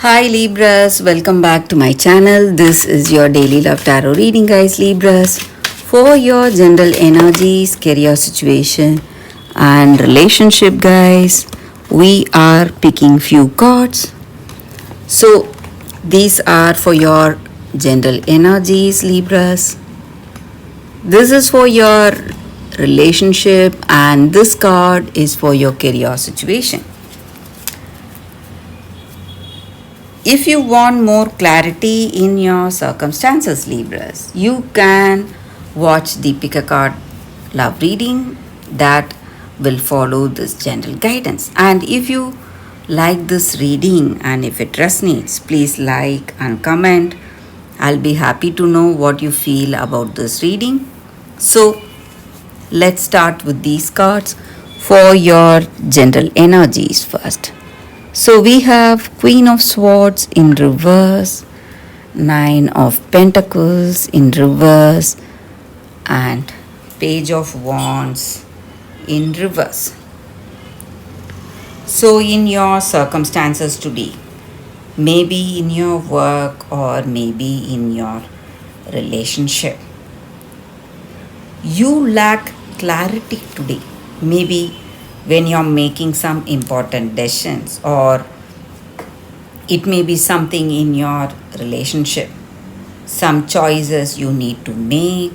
Hi Libras, welcome back to my channel. This is your daily love tarot reading, guys. Libras, for your general energies, career situation, and relationship, guys. We are picking few cards. So these are for your general energies, Libras. This is for your relationship, and this card is for your career situation. If you want more clarity in your circumstances, Libras, you can watch the pick a card love reading that will follow this general guidance. And if you like this reading and if it resonates, please like and comment. I'll be happy to know what you feel about this reading. So let's start with these cards for your general energies first. So we have Queen of Swords in reverse, Nine of Pentacles in reverse, and Page of Wands in reverse. So in your circumstances today, maybe in your work or maybe in your relationship, you lack clarity today. Maybe when you're making some important decisions, or it may be something in your relationship, some choices you need to make,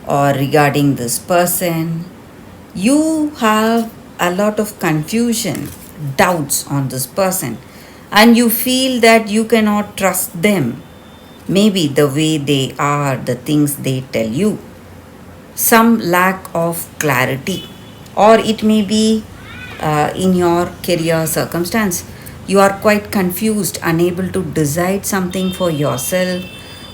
or regarding this person, you have a lot of confusion, doubts on this person, and you feel that you cannot trust them. Maybe the way they are, the things they tell you, some lack of clarity, or it may be in your career circumstance. You are quite confused, unable to decide something for yourself,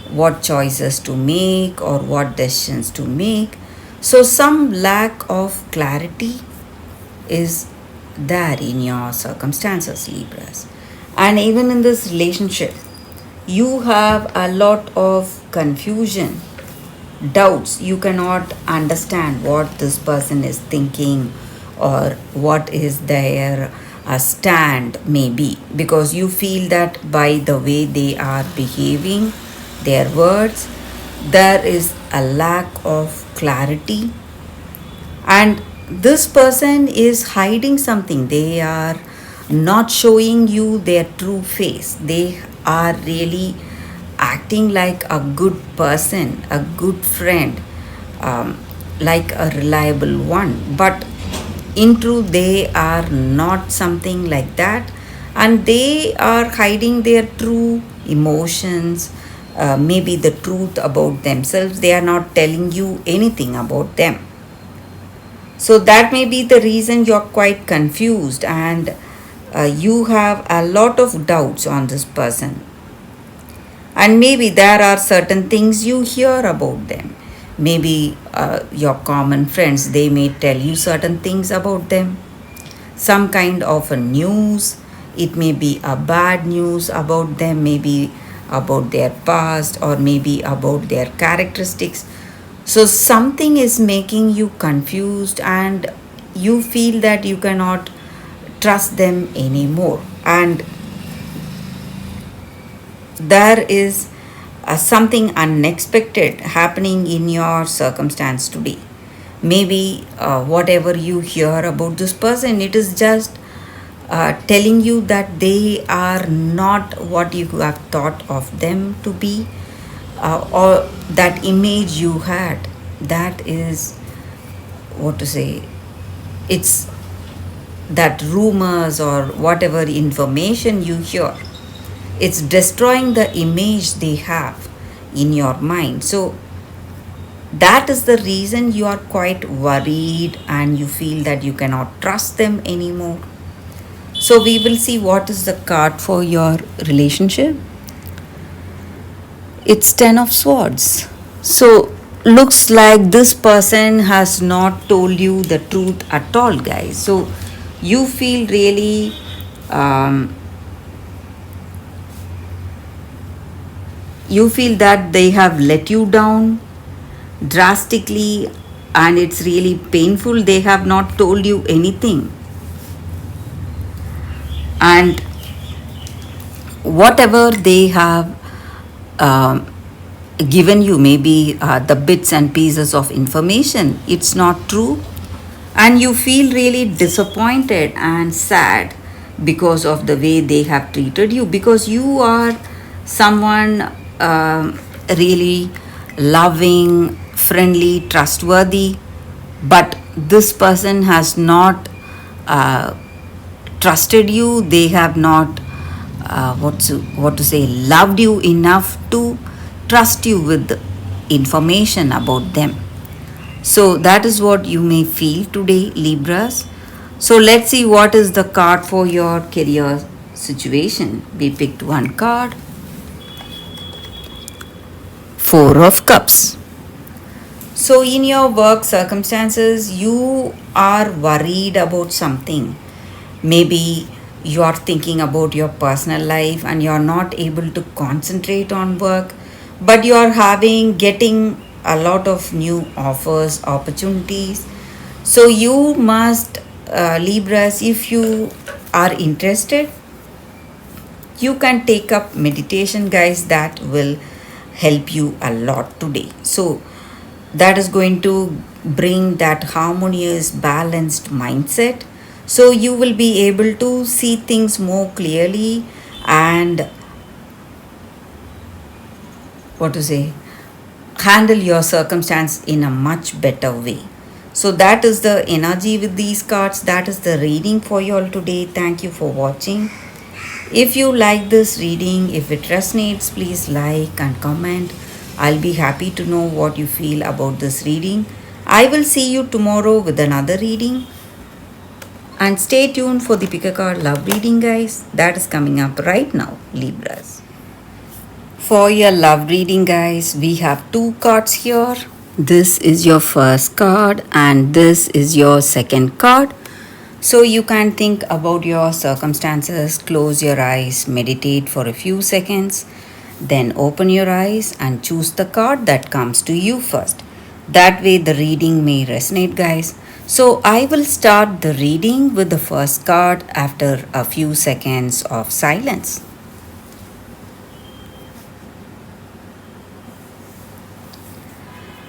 what choices to make or what decisions to make. So, some lack of clarity is there in your circumstances, Libras. And even in this relationship, you have a lot of confusion, doubts. You cannot understand what this person is thinking or what is their stand, maybe because you feel that by the way they are behaving, their words, there is a lack of clarity, and this person is hiding something. They are not showing you their true face. They are really acting like a good person, a good friend, like a reliable one. But in truth, they are not something like that, and they are hiding their true emotions, maybe the truth about themselves. They are not telling you anything about them. So that may be the reason you're quite confused, and you have a lot of doubts on this person. And maybe there are certain things you hear about them. Maybe your common friends, they may tell you certain things about them. Some kind of a news. It may be a bad news about them, maybe about their past, or maybe about their characteristics. So something is making you confused, and you feel that you cannot trust them anymore. And there is something unexpected happening in your circumstance today. Maybe whatever you hear about this person, it is just telling you that they are not what you have thought of them to be, or that image you had. That is what to say. It's that rumors or whatever information you hear, it's destroying the image they have in your mind. So that is the reason you are quite worried and you feel that you cannot trust them anymore. So we will see what is the card for your relationship. It's 10 of Swords. So looks like this person has not told you the truth at all, guys. So you feel really you feel that they have let you down drastically, and it's really painful. They have not told you anything, and whatever they have um, given you, maybe the bits and pieces of information, it's not true, and you feel really disappointed and sad because of the way they have treated you, because you are someone really loving, friendly, trustworthy, but this person has not uh, trusted you. They have not what to say, loved you enough to trust you with information about them. So that is what you may feel today, Libras. So let's see what is the card for your career situation. We picked one card, Four of Cups. So, in your work circumstances, you are worried about something. Maybe you are thinking about your personal life and you are not able to concentrate on work, but you are getting a lot of new offers, opportunities. So, you must, Libras, if you are interested, you can take up meditation, guys. That will help you a lot today. So that is going to bring that harmonious, balanced mindset, so you will be able to see things more clearly and what to say, handle your circumstance in a much better way. So that is the energy with these cards. That is the reading for you all today. Thank you for watching. If you like this reading, if it resonates, please like and comment. I'll be happy to know what you feel about this reading. I will see you tomorrow with another reading. And stay tuned for the pick a card love reading, guys. That is coming up right now, Libras. For your love reading, guys, we have two cards here. This is your first card, and this is your second card. So you can think about your circumstances, close your eyes, meditate for a few seconds, then open your eyes and choose the card that comes to you first. That way the reading may resonate, guys. So I will start the reading with the first card after a few seconds of silence.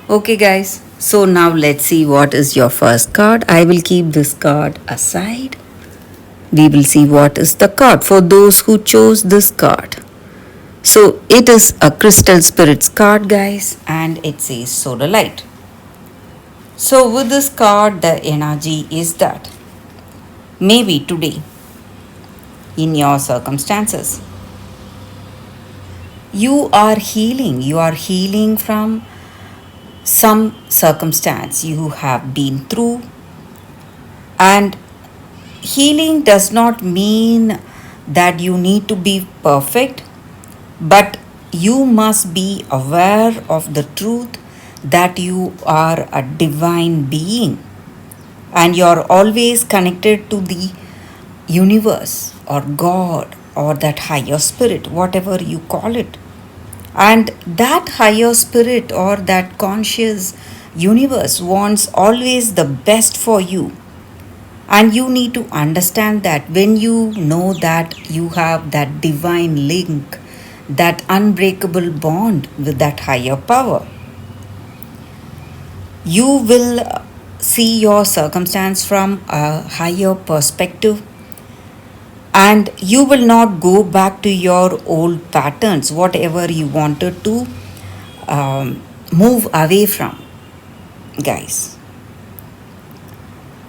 Okay, guys. So now let's see what is your first card. I will keep this card aside. We will see what is the card for those who chose this card. So it is a Crystal Spirits card, guys, and it says Solar Light. So with this card, the energy is that maybe today, in your circumstances, you are healing from some circumstance you have been through. And healing does not mean that you need to be perfect, but you must be aware of the truth that you are a divine being and you're always connected to the universe or God or that higher spirit, whatever you call it. And that higher spirit or that conscious universe wants always the best for you. And you need to understand that when you know that you have that divine link, that unbreakable bond with that higher power, you will see your circumstance from a higher perspective, and you will not go back to your old patterns, whatever you wanted to move away from, guys.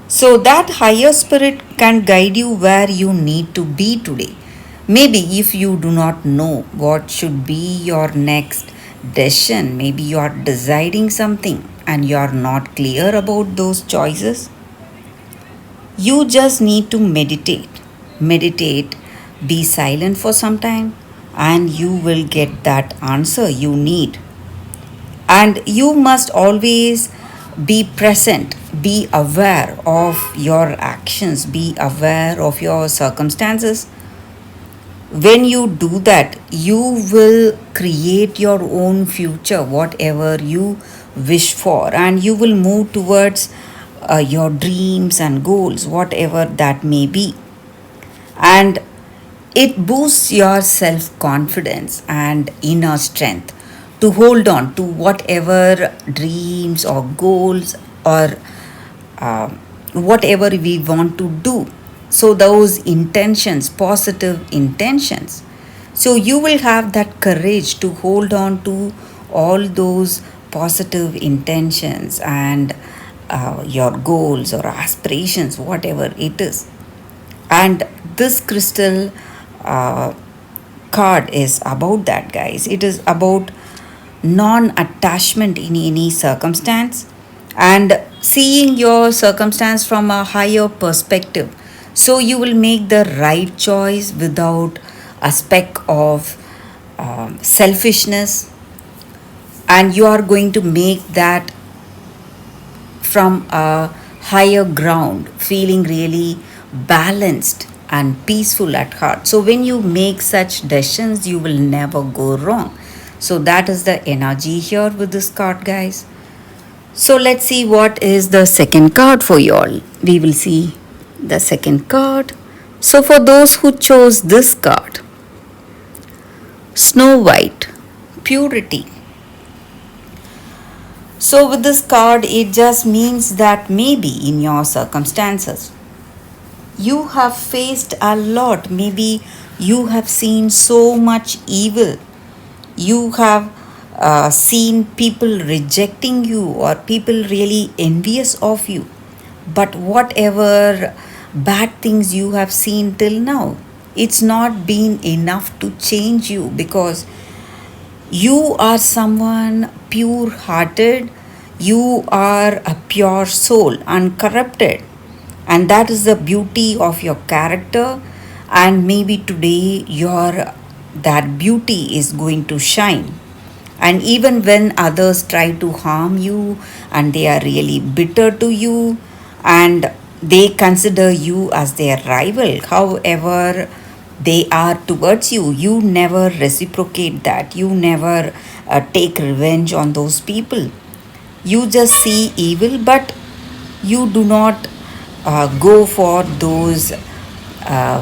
So that higher spirit can guide you where you need to be today. Maybe if you do not know what should be your next decision, maybe you are deciding something and you are not clear about those choices, you just need to meditate. Meditate, be silent for some time, and you will get that answer you need. And you must always be present, be aware of your actions, be aware of your circumstances. When you do that, you will create your own future, whatever you wish for, and you will move towards your dreams and goals, whatever that may be. And It boosts your self confidence and inner strength to hold on to whatever dreams or goals or uh, whatever we want to do. So, those intentions, positive intentions. So, you will have that courage to hold on to all those positive intentions and your goals or aspirations, whatever it is. And this crystal uh, card is about that, guys. It is about non attachment in any circumstance and seeing your circumstance from a higher perspective. So you will make the right choice without a speck of selfishness, and you are going to make that from a higher ground, feeling really balanced and peaceful at heart. So, when you make such decisions, you will never go wrong. So, that is the energy here with this card, guys. So, let's see what is the second card for you all. We will see the second card. So, for those who chose this card, Snow White, purity. So, with this card, it just means that maybe in your circumstances, you have faced a lot. Maybe you have seen so much evil. You have seen people rejecting you or people really envious of you. But whatever bad things you have seen till now, it's not been enough to change you, because you are someone pure hearted, you are a pure soul, uncorrupted. And that is the beauty of your character. And maybe today your that beauty is going to shine. And even when others try to harm you and they are really bitter to you and they consider you as their rival, however they are towards you, you never reciprocate that. You never take revenge on those people. You just see evil, but you do not go for those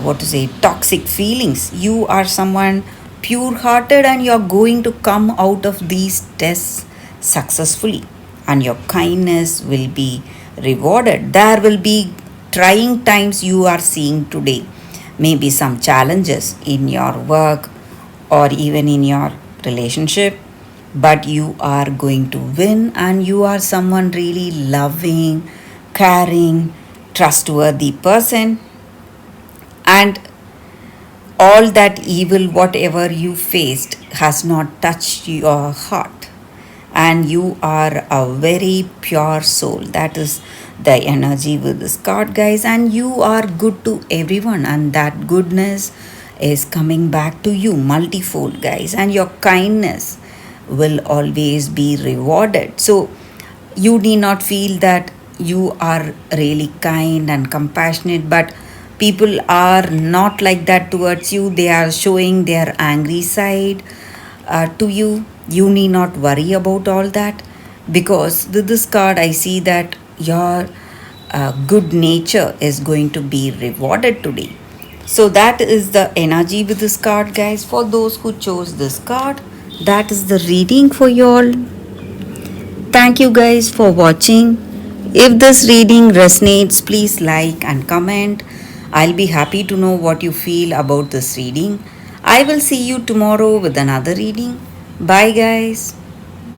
what to say toxic feelings. You are someone pure hearted and you're going to come out of these tests successfully, and your kindness will be rewarded. There will be trying times you are seeing today, maybe some challenges in your work or even in your relationship, but you are going to win, and you are someone really loving, caring, trustworthy person. And all that evil, whatever you faced, has not touched your heart. And you are a very pure soul. That is the energy with this card, guys. And you are good to everyone, and that goodness is coming back to you multifold, guys. And your kindness will always be rewarded. So you need not feel that you are really kind and compassionate, but people are not like that towards you. They are showing their angry side to you. You need not worry about all that, because with this card I see that your good nature is going to be rewarded today. So that is the energy with this card, guys. For those who chose this card, that is the reading for you all. Thank you guys for watching. If this reading resonates, please like and comment. I'll be happy to know what you feel about this reading. I will see you tomorrow with another reading. Bye, guys.